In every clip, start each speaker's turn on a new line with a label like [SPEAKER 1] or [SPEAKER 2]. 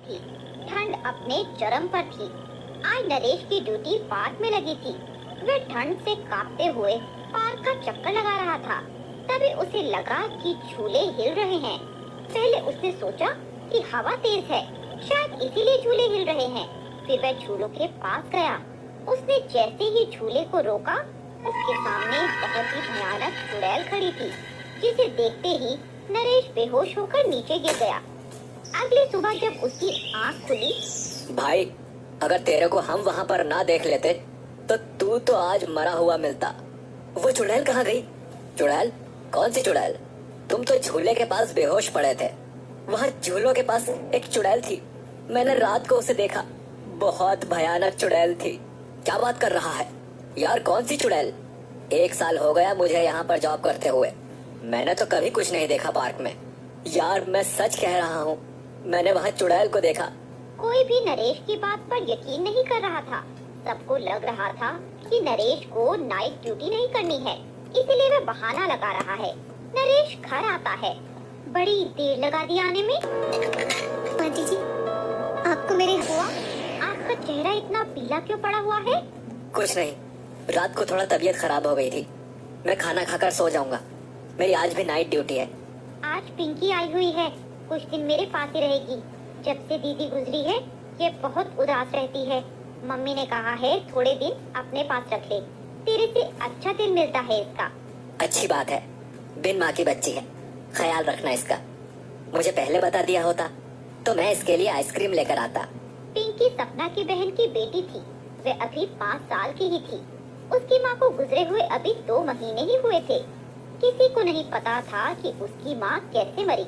[SPEAKER 1] थी। ठंड अपने चरम पर थी। आज नरेश की ड्यूटी पार्क में लगी थी। वह ठंड से कांपते हुए पार्क का चक्कर लगा रहा था। तभी उसे लगा कि झूले हिल रहे हैं। पहले उसने सोचा कि हवा तेज है, शायद इसीलिए झूले हिल रहे हैं। फिर वह झूलों के पास गया। उसने जैसे ही झूले को रोका, उसके सामने बहुत ही भयानक चुड़ैल खड़ी थी, जिसे देखते ही नरेश बेहोश होकर नीचे गिर गया। अगली सुबह जब उसकी आंख खुली,
[SPEAKER 2] भाई, अगर तेरे को हम वहाँ पर ना देख लेते तो तू तो आज मरा हुआ मिलता। वो चुड़ैल कहाँ गई? चुड़ैल? कौन सी चुड़ैल? तुम तो झूले के पास बेहोश पड़े थे। वहाँ झूलों के पास एक चुड़ैल थी। मैंने रात को उसे देखा। बहुत भयानक चुड़ैल थी। क्या बात कर रहा है यार? कौन सी चुड़ैल? 1 साल हो गया मुझे यहाँ पर जॉब करते हुए। मैंने तो कभी कुछ नहीं देखा पार्क में। यार मैं सच कह रहा हूँ, मैंने वहाँ चुड़ैल को देखा।
[SPEAKER 1] कोई भी नरेश की बात पर यकीन नहीं कर रहा था। सबको लग रहा था कि नरेश को नाइट ड्यूटी नहीं करनी है, इसीलिए वह बहाना लगा रहा है। नरेश घर आता है। बड़ी देर लगा दी आने में। आंटी जी, आपको मेरे हुआ? आपका चेहरा इतना पीला क्यों पड़ा हुआ है?
[SPEAKER 2] कुछ नहीं, रात को थोड़ा तबीयत खराब हो गई थी। मैं खाना खाकर सो जाऊंगा। मेरी आज भी नाइट ड्यूटी है।
[SPEAKER 1] आज पिंकी आई हुई है, कुछ दिन मेरे पास ही रहेगी। जब से दीदी गुजरी है, ये बहुत उदास रहती है। मम्मी ने कहा है थोड़े दिन अपने पास रख ले, तेरे से अच्छा दिल मिलता है इसका।
[SPEAKER 2] अच्छी बात है, बिन माँ की बच्ची है, ख्याल रखना इसका। मुझे पहले बता दिया होता तो मैं इसके लिए आइसक्रीम लेकर आता।
[SPEAKER 1] पिंकी सपना की बहन की बेटी थी। वह अभी 5 साल की ही थी। उसकी माँ को गुजरे हुए अभी 2 महीने ही हुए थे। किसी को नहीं पता था कि उसकी माँ कैसे मरी।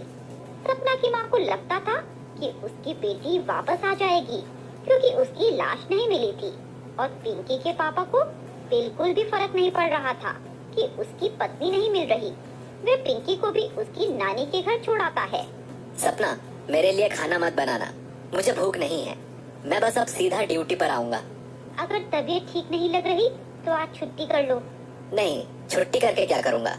[SPEAKER 1] सपना की माँ को लगता था कि उसकी बेटी वापस आ जाएगी, क्योंकि उसकी लाश नहीं मिली थी। और पिंकी के पापा को बिल्कुल भी फर्क नहीं पड़ रहा था कि उसकी पत्नी नहीं मिल रही। वह पिंकी को भी उसकी नानी के घर छोड़ाता है।
[SPEAKER 2] सपना, मेरे लिए खाना मत बनाना, मुझे भूख नहीं है। मैं बस अब सीधा ड्यूटी पर आऊंगा।
[SPEAKER 1] अगर तबीयत ठीक नहीं लग रही तो आज छुट्टी कर लो।
[SPEAKER 2] नहीं, छुट्टी करके क्या करूंगा?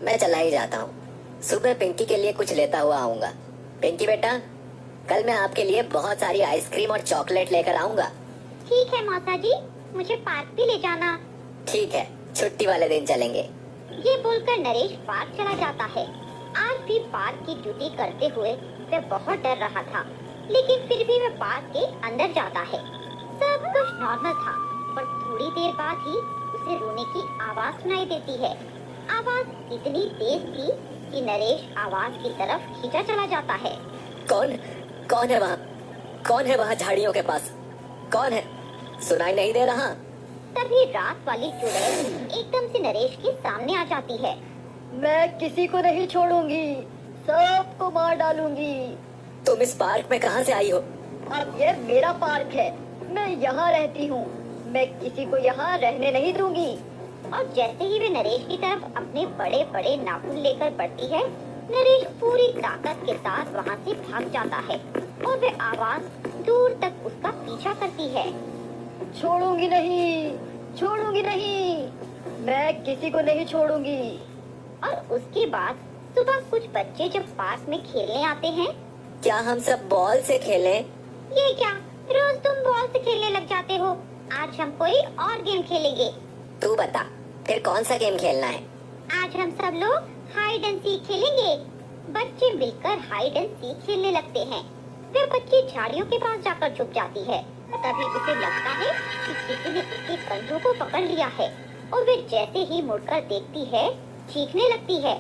[SPEAKER 2] मैं चला ही जाता हूँ। सुबह पिंकी के लिए कुछ लेता हुआ आऊंगा। पिंकी बेटा, कल मैं आपके लिए बहुत सारी आइसक्रीम और चॉकलेट लेकर आऊंगा।
[SPEAKER 1] ठीक है मौसा जी, मुझे पार्क भी ले जाना।
[SPEAKER 2] ठीक है, छुट्टी वाले दिन चलेंगे।
[SPEAKER 1] ये बोलकर नरेश पार्क चला जाता है। आज भी पार्क की ड्यूटी करते हुए वह बहुत डर रहा था, लेकिन फिर भी वह पार्क के अंदर जाता है। सब कुछ नॉर्मल था, पर थोड़ी देर बाद ही उसे रोने की आवाज सुनाई देती है। आवाज इतनी तेज थी कि नरेश आवाज की तरफ खींचा चला जाता है।
[SPEAKER 2] कौन है वहाँ? कौन है वहाँ झाड़ियों के पास? कौन है? सुनाई नहीं दे रहा।
[SPEAKER 1] तभी रात वाली चुड़ैल एकदम से नरेश के सामने आ जाती है।
[SPEAKER 3] मैं किसी को नहीं छोड़ूंगी, सबको मार डालूंगी।
[SPEAKER 2] तुम इस पार्क में कहाँ से आई हो?
[SPEAKER 3] अब ये मेरा पार्क है, मैं यहाँ रहती हूँ। मैं किसी को यहाँ रहने नहीं दूंगी।
[SPEAKER 1] और जैसे ही वे नरेश की तरफ अपने बड़े बड़े नाखून लेकर बढ़ती है, नरेश पूरी ताकत के साथ वहाँ से भाग जाता है और वह आवाज दूर तक उसका पीछा करती है।
[SPEAKER 3] छोड़ूंगी नहीं, छोड़ूंगी नहीं, मैं किसी को नहीं छोड़ूंगी।
[SPEAKER 1] और उसके बाद सुबह कुछ बच्चे जब पार्क में खेलने आते हैं।
[SPEAKER 2] क्या हम सब बॉल से खेलें?
[SPEAKER 1] ये क्या, रोज तुम बॉल से खेलने लग जाते हो। आज हम कोई और गेम खेलेंगे।
[SPEAKER 2] तू बता, फिर कौन सा गेम खेलना है?
[SPEAKER 1] आज हम सब लोग हाइड एंड सीक खेलेंगे। बच्चे मिलकर हाइड एंड सीक खेलने लगते हैं। वे बच्ची झाड़ियों के पास जाकर छुप जाती है। तभी उसे लगता है कि किसी ने उसके कंधों को पकड़ लिया है और वे जैसे ही मुड़कर देखती है, चीखने लगती है।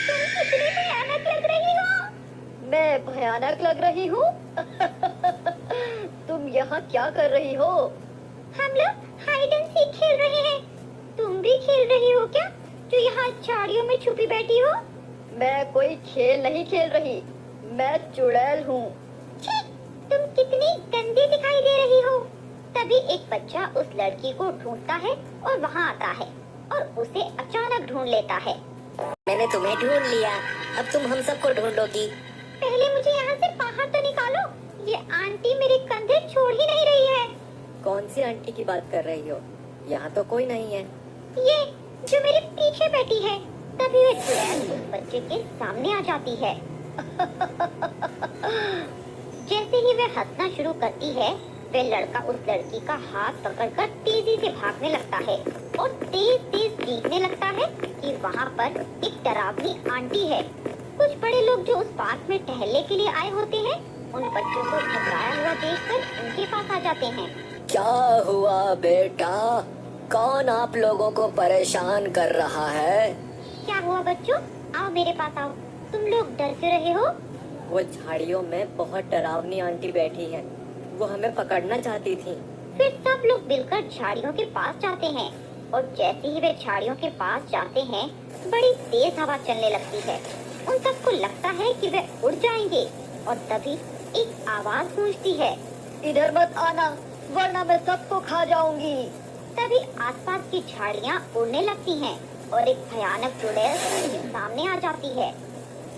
[SPEAKER 1] तुम कितनी भयानक लग रही हो।
[SPEAKER 3] मैं भयानक लग रही हूँ? तुम यहाँ क्या कर रही हो?
[SPEAKER 1] हम लोग हाइड एंड सीक खेल रहे हैं। तुम भी खेल रही हो क्या, जो यहाँ झाड़ियों में छुपी बैठी हो?
[SPEAKER 3] मैं कोई खेल नहीं खेल रही, मैं चुड़ैल हूँ।
[SPEAKER 1] तुम कितनी गंदी दिखाई दे रही हो। तभी एक बच्चा उस लड़की को ढूंढता है और वहाँ आता है और उसे अचानक ढूंढ लेता है।
[SPEAKER 2] मैंने तुम्हें ढूंढ लिया, अब तुम हम सबको ढूंढोगी।
[SPEAKER 1] पहले मुझे यहाँ से बाहर तो निकालो। ये आंटी मेरे कंधे छोड़ ही नहीं रही है।
[SPEAKER 2] कौन सी आंटी की बात कर रही हो? यहाँ तो कोई नहीं है।
[SPEAKER 1] ये जो मेरे पीछे बैठी है। तभी वह चुड़ैल उस बच्चे के सामने आ जाती है। वह हंसना शुरू करती है, वह लड़का उस लड़की का हाथ पकड़कर तेजी से भागने लगता है और तेज तेज चीखने लगता है कि वहाँ पर एक डरावनी आंटी है। कुछ बड़े लोग जो उस पार्क में टहलने के लिए आए होते हैं, उन बच्चों को घबराया हुआ देखकर उनके पास आ जाते हैं।
[SPEAKER 2] क्या हुआ बेटा? कौन आप लोगों को परेशान कर रहा है?
[SPEAKER 1] क्या हुआ बच्चों? आओ मेरे पास आओ। तुम लोग डर क्यों रहे हो?
[SPEAKER 2] वो झाड़ियों में बहुत डरावनी आंटी बैठी है, वो हमें पकड़ना चाहती थी।
[SPEAKER 1] फिर सब लोग मिलकर झाड़ियों के पास जाते हैं और जैसे ही वे झाड़ियों के पास जाते हैं, बड़ी तेज हवा चलने लगती है। उन सबको लगता है कि वे उड़ जाएंगे और तभी एक आवाज गूंजती है,
[SPEAKER 3] इधर मत आना वरना मैं सबको खा जाऊंगी।
[SPEAKER 1] तभी आसपास की झाड़ियाँ उड़ने लगती हैं और एक भयानक चुड़ैल उनके सामने आ जाती है।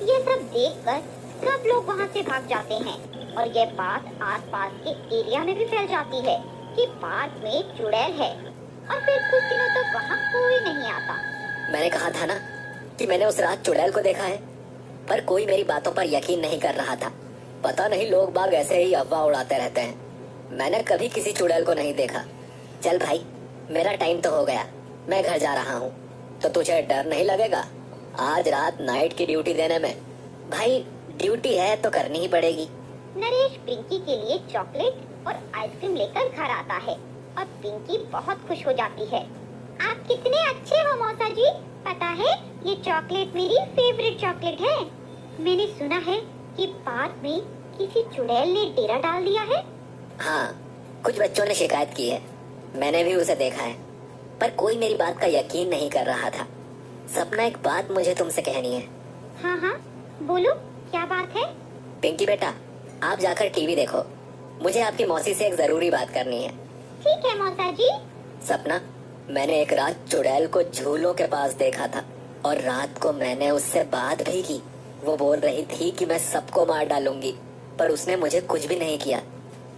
[SPEAKER 1] ये सब देखकर सब लोग वहाँ से भाग जाते हैं और यह बात आसपास के एरिया में भी फैल जाती है कि पार्क में एक चुड़ैल है। और फिर कुछ दिनों तक वहाँ कोई नहीं आता।
[SPEAKER 2] मैंने कहा था ना कि मैंने उस रात चुड़ैल को देखा है, पर कोई मेरी बातों पर यकीन नहीं कर रहा था। पता नहीं लोग बाग ऐसे ही अफवाह उड़ाते रहते हैं। मैंने कभी किसी चुड़ैल को नहीं देखा। चल भाई, मेरा टाइम तो हो गया, मैं घर जा रहा हूँ। तो तुझे डर नहीं लगेगा आज रात नाइट की ड्यूटी देने में? भाई ड्यूटी है तो करनी ही पड़ेगी।
[SPEAKER 1] नरेश पिंकी के लिए चॉकलेट और आइसक्रीम लेकर घर आता है और पिंकी बहुत खुश हो जाती है। आप कितने अच्छे हो मौसा जी, पता है ये चॉकलेट मेरी फेवरेट चॉकलेट है। मैंने सुना है कि पार्क में किसी चुड़ैल ने डेरा डाल दिया है।
[SPEAKER 2] हाँ, कुछ बच्चों ने शिकायत की है, मैंने भी उसे देखा है, पर कोई मेरी बात का यकीन नहीं कर रहा था। सपना, एक बात मुझे तुमसे कहनी है।
[SPEAKER 1] हाँ हाँ बोलो, क्या बात है?
[SPEAKER 2] पिंकी बेटा, आप जाकर टीवी देखो, मुझे आपकी मौसी से एक जरूरी बात करनी है।
[SPEAKER 1] ठीक है मौसा जी।
[SPEAKER 2] सपना, मैंने एक रात चुड़ैल को झूलों के पास देखा था और रात को मैंने उससे बात भी की। वो बोल रही थी कि मैं सबको मार डालूंगी, पर उसने मुझे कुछ भी नहीं किया।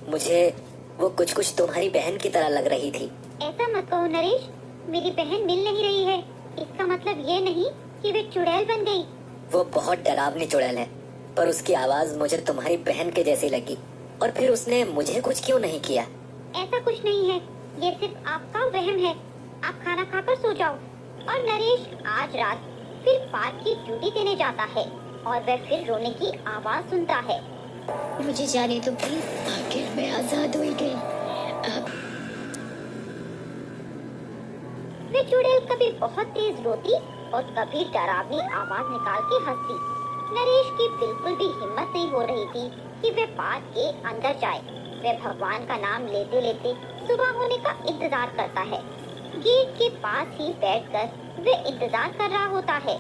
[SPEAKER 2] मुझे वो कुछ तुम्हारी बहन की तरह लग रही थी।
[SPEAKER 1] ऐसा मत कहो नरेश, मेरी बहन मिल नहीं रही है, इसका मतलब ये नहीं कि वे चुड़ैल बन गई।
[SPEAKER 2] वो बहुत डरावनी चुड़ैल है, पर उसकी आवाज मुझे तुम्हारी बहन के जैसी लगी। और फिर उसने मुझे कुछ क्यों नहीं किया?
[SPEAKER 1] ऐसा कुछ नहीं है, ये सिर्फ आपका वहम है। आप खाना खाकर सो जाओ। और नरेश आज रात फिर पार्क की ड्यूटी देने जाता है और वह फिर रोने की आवाज सुनता है।
[SPEAKER 4] मुझे जाने दो प्लीज, आखिर मैं आजाद हो गई। अब
[SPEAKER 1] वे चुड़ैल कभी बहुत तेज रोती और कभी डरावनी आवाज निकाल के हंसती। नरेश की बिल्कुल भी हिम्मत नहीं हो रही थी कि वे पार्क के अंदर जाए। वे भगवान का नाम लेते लेते सुबह होने का इंतजार करता है। गेट के पास ही बैठकर वे इंतजार कर रहा होता है।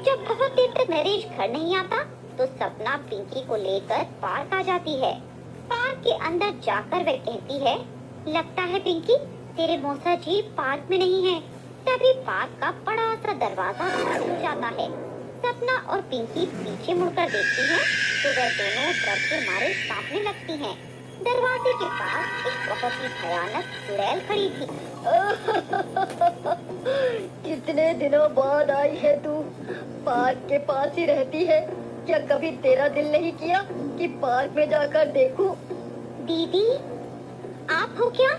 [SPEAKER 1] जब बहुत देर तक नरेश घर नहीं आता तो सपना पिंकी को लेकर पार्क आ जाती है। पार्क के अंदर जाकर वह कहती है, लगता है पिंकी तेरे मौसा जी पार्क में नहीं है। तभी पार्क का बड़ा सा दरवाजा बंद हो जाता है। सपना और पिंकी पीछे मुड़कर देखती हैं तो वह दोनों डर के मारे कांपने लगती हैं। दरवाजे के पास एक बहुत ही भयानक चुड़ैल खड़ी थी।
[SPEAKER 3] कितने दिनों बाद आई है तू? पार्क के पास ही रहती है, क्या कभी तेरा दिल नहीं किया कि पार्क में जाकर देखूं?
[SPEAKER 1] दीदी, आप हो क्या?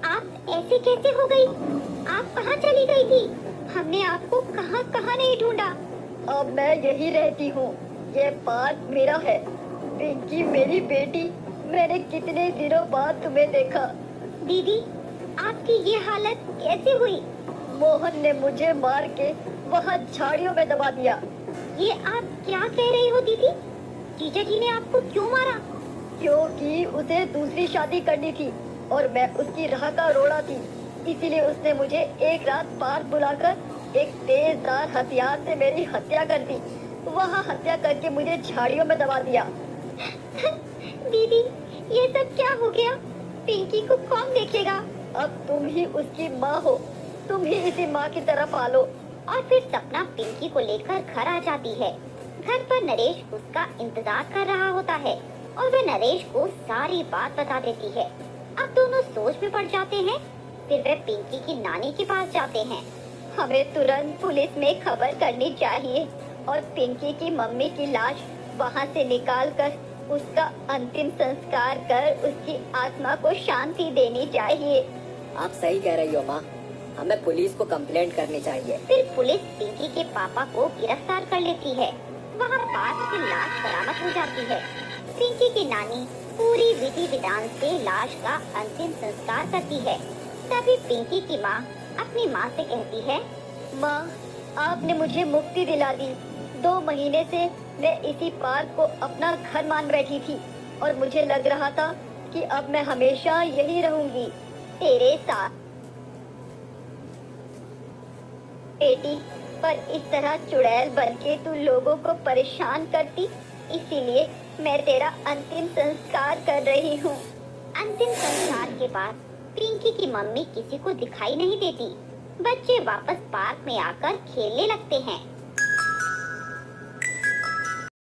[SPEAKER 1] आप ऐसे कैसे हो गई? आप कहाँ चली गई थी? हमने आपको कहाँ कहाँ नहीं ढूंढा।
[SPEAKER 3] अब मैं यही रहती हूँ, ये पार्क मेरा है। पिंकी मेरी बेटी, मैंने कितने दिनों बाद तुम्हें देखा।
[SPEAKER 1] दीदी, आपकी ये हालत कैसे हुई?
[SPEAKER 3] मोहन ने मुझे मार के वहाँ झाड़ियों में दबा दिया।
[SPEAKER 1] ये आप क्या कह रही हो दीदी? जीजा जी ने आपको क्यों मारा?
[SPEAKER 3] क्योंकि उसे दूसरी शादी करनी थी और मैं उसकी राह का रोड़ा थी, इसीलिए उसने मुझे एक रात पार्क बुलाकर एक तेजदार हथियार से मेरी हत्या कर दी। वहाँ हत्या करके मुझे झाड़ियों में दबा दिया।
[SPEAKER 1] दीदी, ये सब क्या हो गया? पिंकी को कौन देखेगा?
[SPEAKER 3] अब तुम ही उसकी माँ हो, तुम ही इसी माँ की तरह पालो।
[SPEAKER 1] और फिर सपना पिंकी को लेकर घर आ जाती है। घर पर नरेश उसका इंतजार कर रहा होता है और वह नरेश को सारी बात बता देती है। अब दोनों सोच में पड़ जाते हैं। फिर वे पिंकी की नानी के पास जाते हैं। हमें तुरंत पुलिस में खबर करनी चाहिए और पिंकी की मम्मी की लाश वहाँ से निकालकर
[SPEAKER 3] उसका अंतिम संस्कार कर उसकी आत्मा को शांति देनी चाहिए।
[SPEAKER 2] आप सही कह रही हो माँ, हमें पुलिस को कंप्लेंट करनी चाहिए।
[SPEAKER 1] फिर पुलिस पिंकी के पापा को गिरफ्तार कर लेती है। वहाँ पार्क से लाश बरामद हो जाती है। पिंकी की नानी पूरी विधि विधान से लाश का अंतिम संस्कार करती है। तभी पिंकी की माँ अपनी माँ से कहती है,
[SPEAKER 3] माँ, आपने मुझे मुक्ति दिला दी। 2 महीने से मैं इसी पार्क को अपना घर मान बैठी थी और मुझे लग रहा था कि अब मैं हमेशा यही रहूंगी तेरे साथ। बेटी, पर इस तरह चुड़ैल बनके तू लोगों को परेशान करती, इसीलिए मैं तेरा अंतिम संस्कार कर रही हूँ।
[SPEAKER 1] अंतिम संस्कार के बाद पिंकी की मम्मी किसी को दिखाई नहीं देती। बच्चे वापस पार्क में आकर खेलने लगते हैं।